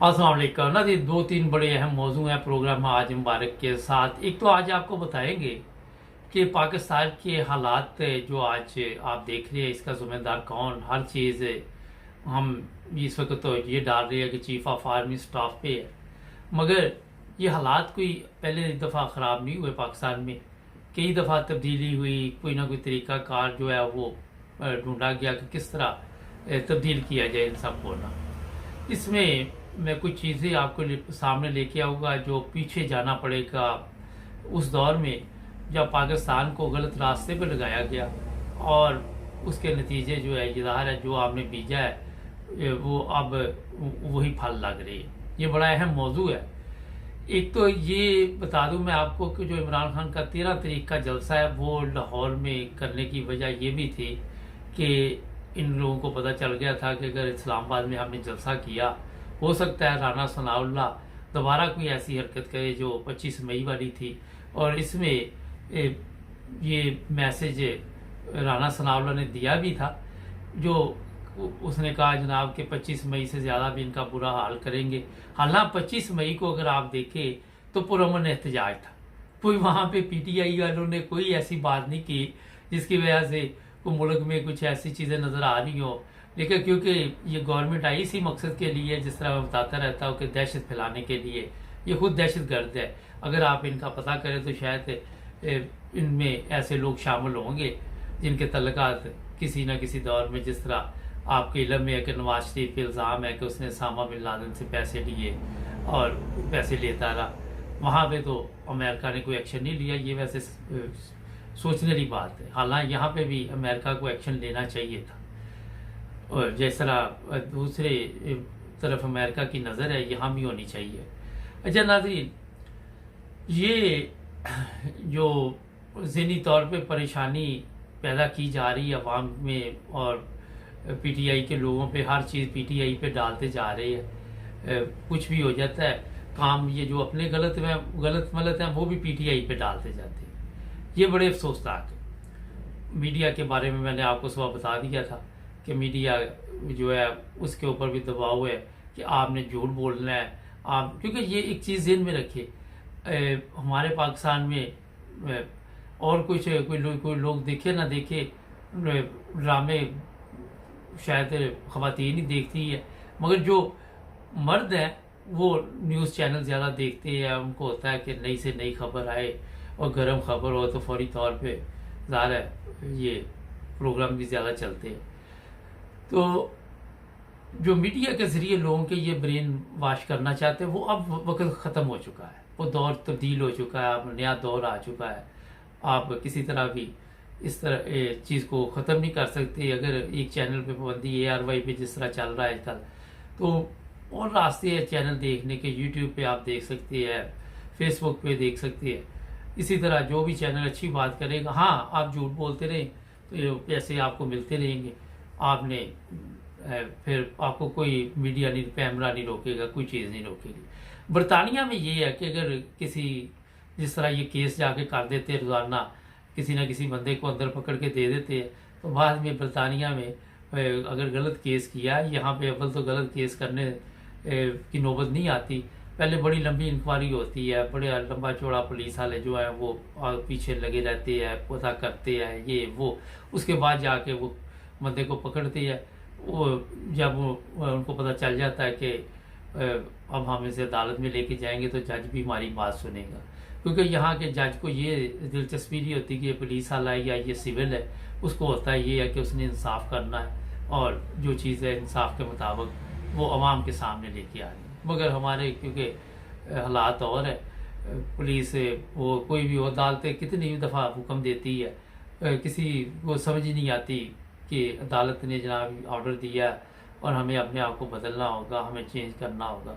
अस्सलाम वालेकुम ना जी। दो तीन बड़े अहम मौजू हैं प्रोग्राम में आज मुबारक के साथ। एक तो आज आपको बताएंगे कि पाकिस्तान के हालात जो आज आप देख रहे हैं इसका जिम्मेदार कौन। हर चीज़ हम इस वक्त तो ये डाल रहे हैं कि चीफ ऑफ आर्मी स्टाफ पे है, मगर ये हालात कोई पहले दफ़ा ख़राब नहीं हुए। पाकिस्तान में कई दफ़ा तब्दीली हुई, कोई ना कोई तरीका कार जो है वो ढूंढा गया कि किस तरह तब्दील किया जाए इन सब को ना। इसमें मैं कुछ चीज़ें आपको सामने लेके आऊँगा जो पीछे जाना पड़ेगा उस दौर में जब पाकिस्तान को गलत रास्ते पर लगाया गया और उसके नतीजे जो है ज़ाहिर है जो आपने बीजा है वो अब वही फल लग रही है। ये बड़ा अहम मौजू है। एक तो ये बता दूं मैं आपको कि जो इमरान खान का 13 तारीख का जलसा है वो लाहौर में करने की वजह ये भी थी कि इन लोगों को पता चल गया था कि अगर इस्लामाबाद में हमने जलसा किया हो सकता है राना सनाउल्लाह दोबारा कोई ऐसी हरकत करे जो 25 मई वाली थी। और इसमें ये मैसेज राना सनाउल्लाह ने दिया भी था, जो उसने कहा जनाब कि 25 मई से ज़्यादा भी इनका बुरा हाल करेंगे। हालांकि 25 मई को अगर आप देखें तो पुरअमन एहतजाज था, कोई वहाँ पे पीटीआई वालों ने कोई ऐसी बात नहीं की जिसकी वजह से कोई मुल्क में कुछ ऐसी चीज़ें नज़र आ रही हो। लेकिन क्योंकि ये गवर्नमेंट आई इसी मकसद के लिए, जिस तरह मैं बताता रहता हूँ कि दहशत फैलाने के लिए, ये खुद दहशत गर्द है। अगर आप इनका पता करें तो शायद इनमें ऐसे लोग शामिल होंगे जिनके तल्लुकात किसी न किसी दौर में, जिस तरह आपके इल्म में है कि नवाज शरीफ पे इल्ज़ाम है कि उसने सामा बिन लादेन से पैसे लिए और पैसे लेता रहा, वहाँ पे तो अमेरिका ने कोई एक्शन नहीं लिया। ये वैसे सोचने की बात है। हालांकि यहाँ पे भी अमेरिका को एक्शन लेना चाहिए था, और जिस तरह दूसरे तरफ अमेरिका की नज़र है यहाँ भी होनी चाहिए। अच्छा नाज़रीन, ये जो ज़हनी तौर पे परेशानी पैदा की जा रही है अवाम में और पीटीआई के लोगों पे, हर चीज़ पीटीआई पे डालते जा रहे हैं, कुछ भी हो जाता है काम, ये जो अपने गलत हैं वो भी पीटीआई पे डालते जाते हैं। ये बड़े अफसोसनाक है। मीडिया के बारे में मैंने आपको सुबह बता दिया था कि मीडिया जो है उसके ऊपर भी दबाव है कि आपने झूठ बोलना है आप, क्योंकि ये एक चीज़ ज़हन में रखिए, हमारे पाकिस्तान में और कुछ कोई लोग देखे ना देखे ड्रामे शायद ख़वातीन ही देखती है, मगर जो मर्द हैं वो न्यूज़ चैनल ज़्यादा देखते हैं। उनको होता है कि नई से नई खबर आए और गर्म खबर हो तो फौरी तौर पे ज़ाहिर है ये प्रोग्राम भी ज़्यादा चलते हैं। तो जो मीडिया के ज़रिए लोगों के ये ब्रेन वाश करना चाहते हैं वो अब वक्त ख़त्म हो चुका है, वो दौर तब्दील हो चुका है, अब नया दौर आ चुका है। आप किसी तरह भी इस तरह चीज़ को ख़त्म नहीं कर सकते। अगर एक चैनल पे पाबंदी ARY पे जिस तरह चल रहा है आजकल, तो और रास्ते हैं चैनल देखने के। यूट्यूब पे आप देख सकते हैं, फेसबुक पे देख सकते हैं। इसी तरह जो भी चैनल अच्छी बात करेगा, हाँ आप झूठ बोलते रहें तो पैसे आपको मिलते रहेंगे। आपने फिर आपको कोई मीडिया नहीं, कैमरा नहीं रोकेगा, कोई चीज़ नहीं रोकेगी। बरतानिया में ये है कि अगर किसी जिस तरह ये केस जाके कर देते रोज़ाना, किसी ना किसी बंदे को अंदर पकड़ के दे देते हैं, तो बाद में बरतानिया में अगर गलत केस किया, यहाँ पे अव्वल तो गलत केस करने की नौबत नहीं आती, पहले बड़ी लंबी इंक्वायरी होती है, बड़े लंबा चौड़ा पुलिस वाले जो है वो पीछे लगे रहते हैं, पता करते हैं ये वो, उसके बाद जाके वो बंदे को पकड़ते हैं। वो जब उनको पता चल जाता है कि अब हम इसे अदालत में लेके जाएंगे तो जज भी हमारी बात सुनेगा, क्योंकि यहाँ के जज को ये दिलचस्पी नहीं होती कि ये पुलिस वाला है या ये सिविल है। उसको होता है ये है कि उसने इंसाफ करना है और जो चीज़ है इंसाफ के मुताबिक वो अवाम के सामने लेके आ रही है। मगर हमारे क्योंकि हालात और है, पुलिस वो कोई भी अदालतें कितनी दफ़ा हुक्म देती है, किसी को समझ ही नहीं आती कि अदालत ने जनाब ऑर्डर दिया और हमें अपने आप को बदलना होगा, हमें चेंज करना होगा।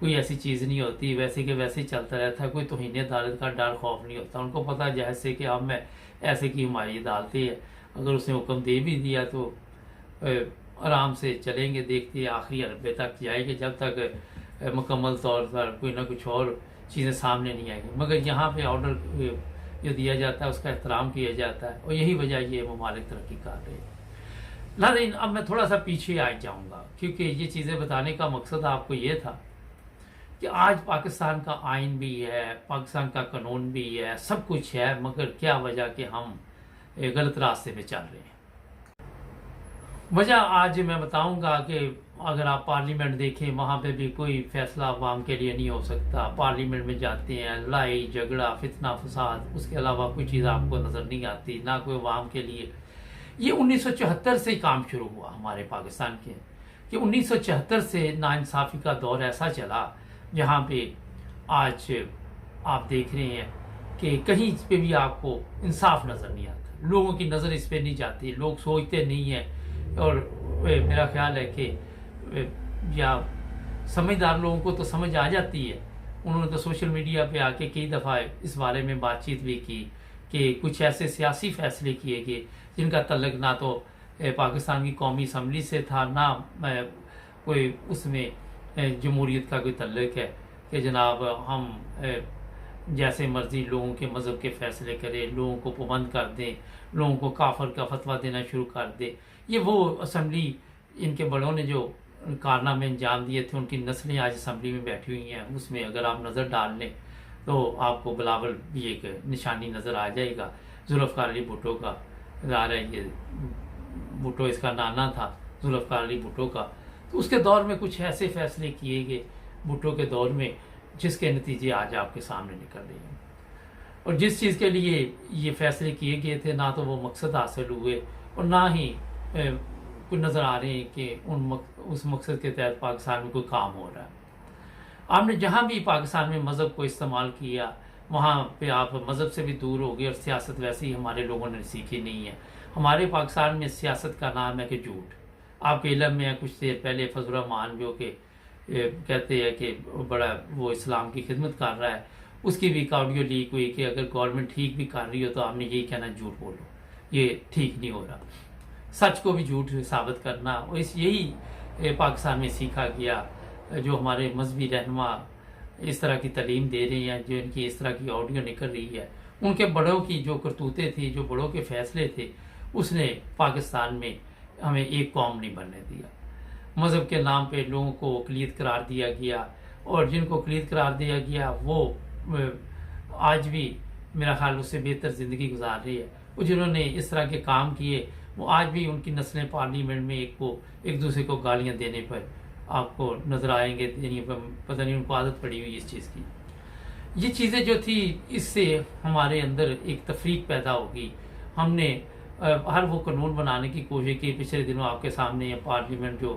कोई ऐसी चीज़ नहीं होती, वैसे के वैसे ही चलता रहता है। कोई तौहीन अदालत का डर खौफ नहीं होता। उनको पता जैसे कि हम में ऐसे की हमारी अदालतें है, अगर उसने हुक्म दे भी दिया तो आराम से चलेंगे, देखते हैं आखिरी अरबे तक जाएंगे जब तक मुकम्मल तौर पर कोई ना कुछ और चीज़ें सामने नहीं आएंगी। मगर यहाँ पे ऑर्डर जो दिया जाता है उसका एहतराम किया जाता है और यही वजह ये ममालिक तरक्की कर रहे हैं। नाज़रीन, अब मैं थोड़ा सा पीछे आ जाऊँगा क्योंकि ये चीज़ें बताने का मकसद आपको ये था कि आज पाकिस्तान का आइन भी है, पाकिस्तान का कानून भी है, सब कुछ है, मगर क्या वजह कि हम गलत रास्ते पे चल रहे हैं। वजह आज मैं बताऊंगा कि अगर आप पार्लियामेंट देखें, वहाँ पे भी कोई फैसला अवाम के लिए नहीं हो सकता। पार्लियामेंट में जाते हैं, लड़ाई झगड़ा फितना फसाद, उसके अलावा कोई चीज़ आपको नज़र नहीं आती, ना कोई अवाम के लिए। ये 1974 से ही काम शुरू हुआ हमारे पाकिस्तान के, कि 1974 से नाइंसाफ़ी का दौर ऐसा चला जहाँ पे आज आप देख रहे हैं कि कहीं पे भी आपको इंसाफ नज़र नहीं आता, लोगों की नज़र इस पर नहीं जाती, लोग सोचते नहीं हैं। और मेरा ख्याल है कि या समझदार लोगों को तो समझ आ जाती है। उन्होंने तो सोशल मीडिया पे आके कई दफ़ा इस बारे में बातचीत भी की कि कुछ ऐसे सियासी फैसले किए गए जिनका तल्लक ना तो पाकिस्तान की कौमी असम्बली से था, ना कोई उसमें जमहूरियत का कोई तल्लक है कि जनाब हम जैसे मर्जी लोगों के मज़हब के फैसले करें, लोगों को पाबंद कर दें, लोगों को काफर का फतवा देना शुरू कर दें। ये वो असम्बली इनके बड़ों ने जो कारनामे अंजाम दिए थे, उनकी नस्लें आज असम्बली में बैठी हुई हैं। उसमें अगर आप नज़र डाल लें तो आपको बिलावल भी एक निशानी नज़र आ जाएगा, जुल्फ़िकार अली भुट्टो का आ रहा है, ये भुट्टो इसका नाना था, जुल्फ़िकार अली भुट्टो का। तो उसके दौर में कुछ ऐसे फैसले किए गए भुट्टो के दौर में जिसके नतीजे आज आपके सामने निकल रहे हैं। और जिस चीज़ के लिए ये फैसले किए गए थे, ना तो वो मकसद हासिल हुए और ना ही कुछ नज़र आ रहे हैं कि उस मकसद के तहत पाकिस्तान में कोई काम हो रहा है। आपने जहाँ भी पाकिस्तान में मज़हब को इस्तेमाल किया, वहाँ पे आप मज़हब से भी दूर हो गए और सियासत वैसे ही हमारे लोगों ने सीखी नहीं है। हमारे पाकिस्तान में सियासत का नाम है कि झूठ। आपके इल्म में है, कुछ देर पहले फजल रहमान जो कि कहते हैं कि बड़ा वो इस्लाम की खिदमत कर रहा है, उसकी भी एक ऑडियो लीक हुई कि अगर गवर्नमेंट ठीक भी कर रही हो तो आपने यही कहना झूठ बोलो, ये ठीक नहीं हो रहा। सच को भी झूठ साबित करना, और यही पाकिस्तान में सीखा गया। जो हमारे मजहबी रहनुमा इस तरह की तालीम दे रहे हैं, जो इनकी इस तरह की ऑडियो निकल रही है, उनके बड़ों की जो करतूतें थी, जो बड़ों के फैसले थे, उसने पाकिस्तान में हमें एक कौम नहीं बनने दिया। मज़हब के नाम पे लोगों को अक़लियत करार दिया गया, और जिनको अक़लियत करार दिया गया वो आज भी मेरा ख्याल उससे बेहतर ज़िंदगी गुजार रही है। वो जिन्होंने इस तरह के काम किए, वो आज भी उनकी नस्लें पार्लियामेंट में एक दूसरे को गालियाँ देने पर आपको नज़र आएंगे, पता नहीं उनको आदत पड़ी हुई इस चीज़ की। ये चीज़ें जो थी, इससे हमारे अंदर एक तफरीक पैदा होगी। हमने हर वो कानून बनाने की कोशिश की। पिछले दिनों आपके सामने पार्लियामेंट जो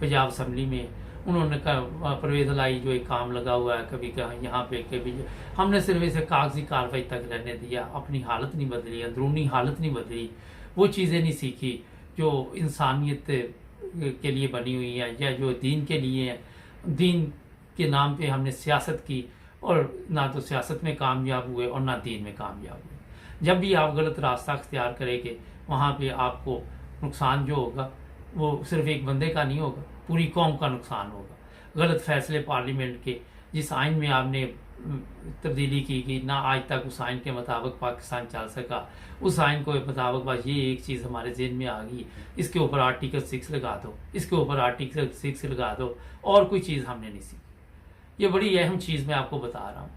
पंजाब असम्बली में उन्होंने कहा परवेज़ लाई जो एक काम लगा हुआ है, कभी कहा यहाँ पे कभी, हमने सिर्फ इसे कागजी कार्रवाई तक रहने दिया। अपनी हालत नहीं बदली, अंदरूनी हालत नहीं बदली, वो चीज़ें नहीं सीखी जो इंसानियत के लिए बनी हुई है या जो दीन के लिए है। दीन के नाम पे हमने सियासत की, और ना तो सियासत में कामयाब हुए और ना दीन में कामयाब हुए। जब भी आप गलत रास्ता अख्तियार करेंगे, वहाँ पे आपको नुकसान जो होगा वो सिर्फ एक बंदे का नहीं होगा, पूरी कौम का नुकसान होगा। गलत फैसले पार्लियामेंट के, जिस आइन में आपने तब्दीली की गई, ना आज तक उस आइन के मुताबिक पाकिस्तान चल सका। उस आइन को मुताबिक बस ये एक चीज़ हमारे जेहन में आ गई, इसके ऊपर आर्टिकल 6 लगा दो, इसके ऊपर आर्टिकल 6 लगा दो, और कोई चीज़ हमने नहीं सीखी। ये बड़ी अहम चीज़ मैं आपको बता रहा हूँ।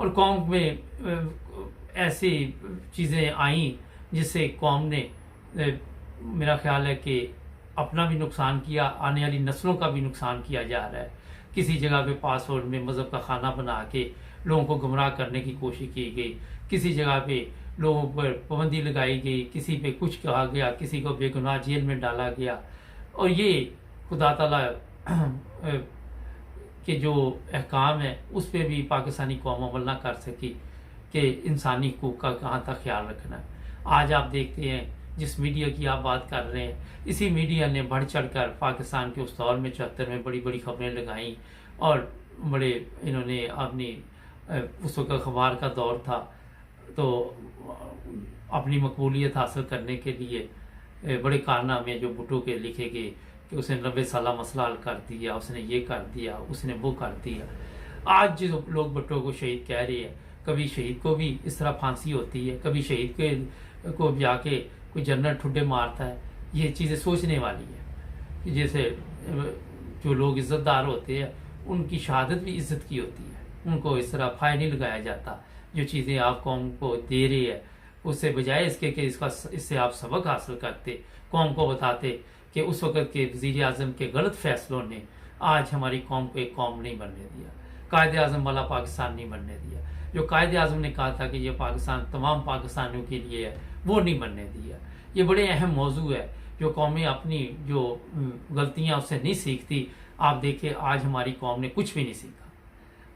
और कौम में ऐसी चीज़ें आई जिससे कौम ने मेरा ख्याल है कि अपना भी नुकसान किया, आने वाली नस्लों का भी नुकसान किया जा रहा है। किसी जगह पे पासवर्ड में मज़हब का खाना बना के लोगों को गुमराह करने की कोशिश की गई, किसी जगह पे लोगों पर पाबंदी लगाई गई, किसी पे कुछ कहा गया, किसी को बेगुनाह जेल में डाला गया। और ये खुदा ताला के जो अहकाम है उस पर भी पाकिस्तानी कौम अमल ना कर सकी कि इंसानी हकूक़ का कहाँ तक ख्याल रखना है। आज आप देखते हैं जिस मीडिया की आप बात कर रहे हैं, इसी मीडिया ने बढ़ चढ़ कर पाकिस्तान के उस दौर में 74 में बड़ी बड़ी खबरें लगाई, और बड़े इन्होंने अपनी उस वक्त अखबार का दौर था, तो अपनी मकबूलियत हासिल करने के लिए बड़े कारनामे जो भुट्टो के लिखे गए कि उसने 90 साल मसला हल कर दिया, उसने ये कर दिया, उसने वो कर दिया। आज जो लोग भुट्टो को शहीद कह रहे हैं, कभी शहीद को भी इस तरह फांसी होती है, कभी शहीद को जाके कोई जनरल ठुड्डे मारता है। ये चीज़ें सोचने वाली है कि जैसे जो लोग इज़्ज़तदार होते हैं उनकी शहादत भी इज्जत की होती है। उनको इस तरह फाय नहीं लगाया जाता। जो चीज़ें आप कौम को दे रही है, उससे बजाय इसके कि इससे आप सबक हासिल करते, कौम को बताते कि उस वक़्त के वज़ीर आज़म के गलत फैसलों ने आज हमारी कौम को एक कौम नहीं बनने दिया, कायदे आज़म वाला पाकिस्तान नहीं बनने दिया। जो कायदे आज़म ने कहा था कि ये पाकिस्तान तमाम पाकिस्तानियों के लिए है, वो नहीं बनने दिया। ये बड़े अहम मौजू है। जो कौमें अपनी जो गलतियाँ उससे नहीं सीखती, आप देखिए आज हमारी कौम ने कुछ भी नहीं सीखा।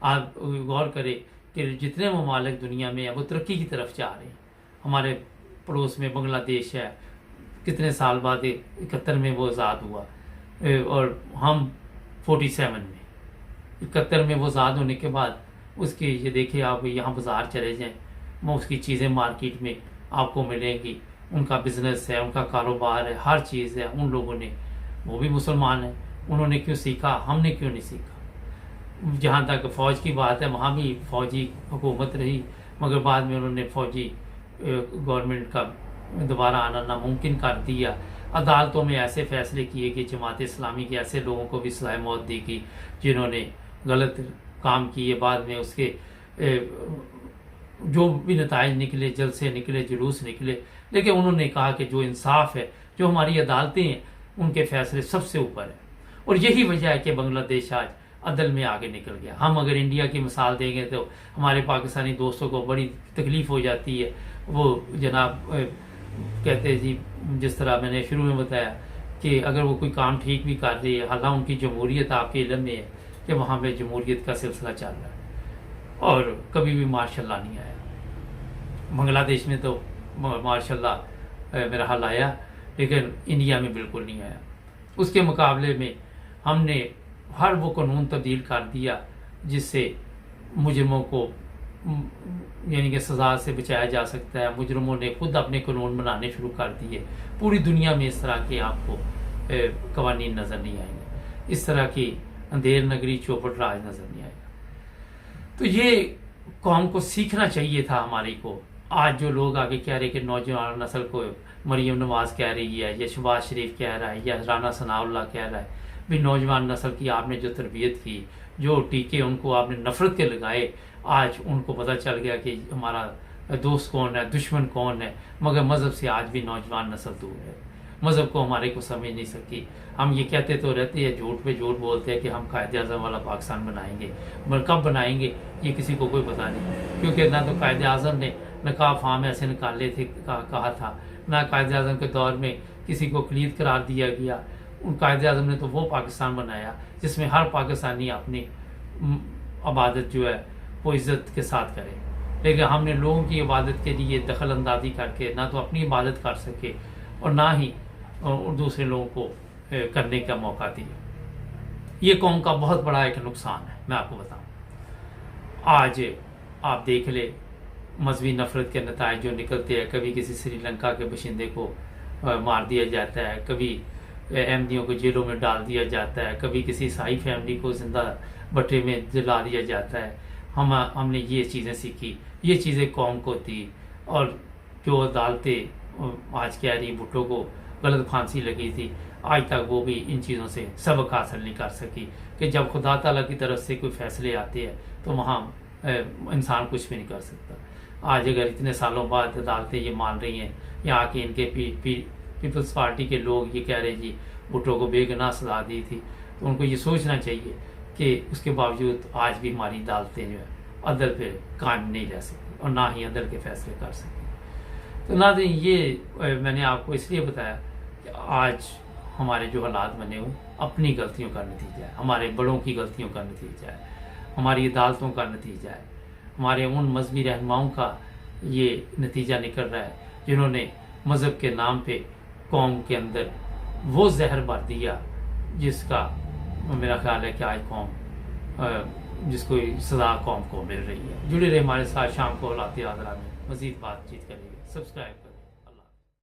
आप गौर करें कि जितने ममालिक दुनिया में है वो तरक्की की तरफ जा रहे हैं। हमारे पड़ोस में बांग्लादेश है, कितने साल बाद 71 में वो आज़ाद हुआ, और हम 47 में, 71 में वो आज़ाद होने के बाद उसकी ये देखिए आप यहाँ बाज़ार चले जाएं, वो उसकी चीज़ें मार्केट में आपको मिलेंगी। उनका बिजनेस है, उनका कारोबार है, हर चीज़ है। उन लोगों ने, वो भी मुसलमान हैं, उन्होंने क्यों सीखा, हमने क्यों नहीं सीखा। जहाँ तक फ़ौज की बात है, वहाँ भी फ़ौजी हुकूमत रही, मगर बाद में उन्होंने फ़ौजी गवर्नमेंट का दोबारा आना नामुमकिन कर दिया। अदालतों में ऐसे फैसले किए कि जमात इस्लामी के ऐसे लोगों को भी सज़ाए मौत दी गई जिन्होंने गलत काम किए। बाद में उसके जो भी नताइज निकले, जलसे निकले, जुलूस निकले, लेकिन उन्होंने कहा कि जो इंसाफ है, जो हमारी अदालतें हैं, उनके फैसले सबसे ऊपर है। और यही वजह है कि बांग्लादेश आज अदल में आगे निकल गया। हम अगर इंडिया की मिसाल देंगे तो हमारे पाकिस्तानी दोस्तों को बड़ी तकलीफ हो जाती है। वो जनाब कहते हैं जी, जिस तरह मैंने शुरू में बताया कि अगर वो कोई काम ठीक भी कर रही है, हालांकि उनकी जमहूरियत आपके इल्म में है कि वहाँ पे जमहूरियत का सिलसिला चल रहा है और कभी भी मार्शल्ला नहीं आया। बांग्लादेश में तो मार्शल्ला मेरा हाल आया, लेकिन इंडिया में बिल्कुल नहीं आया। उसके मुकाबले में हमने हर वो कानून तब्दील कर दिया जिससे मुजरमों को यानी कि सज़ा से बचाया जा सकता है। मुजरमों ने खुद अपने कानून बनाने शुरू कर दिए। पूरी दुनिया में इस तरह के आपको कवानीन नज़र नहीं आएंगे, इस तरह की अंधेर नगरी चौपट राज नज़र नहीं आएगा। तो ये कौम को सीखना चाहिए था हमारी को। आज जो लोग आगे कह रहे कि नौजवान नस्ल को मरियम नवाज कह रही है, या शहबाज शरीफ कह रहा है, या राना सनाउल्लाह कह रहा है, भी नौजवान नस्ल की आपने जो तरबियत की, जो टीके उनको आपने नफरत के लगाए, आज उनको पता चल गया कि हमारा दोस्त कौन है, दुश्मन कौन है। मगर मज़हब से आज भी नौजवान नस्ल दूर है। मज़हब को हमारे को समझ नहीं सकी। हम ये कहते तो रहते हैं, झूठ पे झूठ बोलते हैं कि हम कायदे आज़म वाला पाकिस्तान बनाएंगे, मगर कब बनाएंगे ये किसी को कोई पता नहीं। क्योंकि ना तो कायदे आज़म ने नकाब फार्म ऐसे निकाले थे कहा था, ना कायदे आज़म के दौर में किसी को खलीद करार दिया गया। उन कायदे आज़म ने तो वो पाकिस्तान बनाया जिसमें हर पाकिस्तानी अपनी इबादत जो है वो इज़्ज़त के साथ करे। लेकिन हमने लोगों की इबादत के लिए दखल अंदाजी करके ना तो अपनी इबादत कर सके और ना ही दूसरे लोगों को करने का मौका दिया। ये कौम का बहुत बड़ा एक नुकसान है। मैं आपको बताऊं, आज आप देख ले मजहबी नफरत के नताइज जो निकलते हैं। कभी किसी श्रीलंका के बशिंदे को मार दिया जाता है, कभी अहमदियों को जेलों में डाल दिया जाता है, कभी किसी ईसाई फैमिली को जिंदा भट्टे में जला दिया जाता है। हमने ये चीज़ें सीखी, ये चीज़ें कौम को दी। और जो अदालतें आज कह रही भुट्टो को गलत फांसी लगी थी, आज तक वो भी इन चीज़ों से सबक हासिल नहीं कर सकी कि जब खुदा ताला की तरफ से कोई फैसले आते हैं तो वहाँ इंसान कुछ भी नहीं कर सकता। आज अगर इतने सालों बाद अदालतें ये मान रही हैं, यहाँ के इनके पीपल्स पार्टी के लोग ये कह रहे हैं जी भुट्टो को बेगुनाह सजा दी थी, तो उनको ये सोचना चाहिए कि उसके बावजूद आज भी हमारी अदालतें जो है अदल पे कायम नहीं रह सकती और ना ही अदल के फैसले कर सकती। तो नाज़रीन, ये मैंने आपको इसलिए बताया कि आज हमारे जो हालात बने हुए अपनी गलतियों का नतीजा है, हमारे बड़ों की गलतियों का नतीजा है, हमारी अदालतों का नतीजा है, हमारे उन मजहबी रहनुमाओं का ये नतीजा निकल रहा है जिन्होंने मज़हब के नाम पे कौम के अंदर वो जहर भर दिया जिसका मेरा ख्याल है कि आज कौम जिसको सज़ा कौम को मिल रही है। जुड़े रहे हमारे साथ, शाम को हालात आज़रा में मज़ीद बातचीत करेंगे। सब्सक्राइब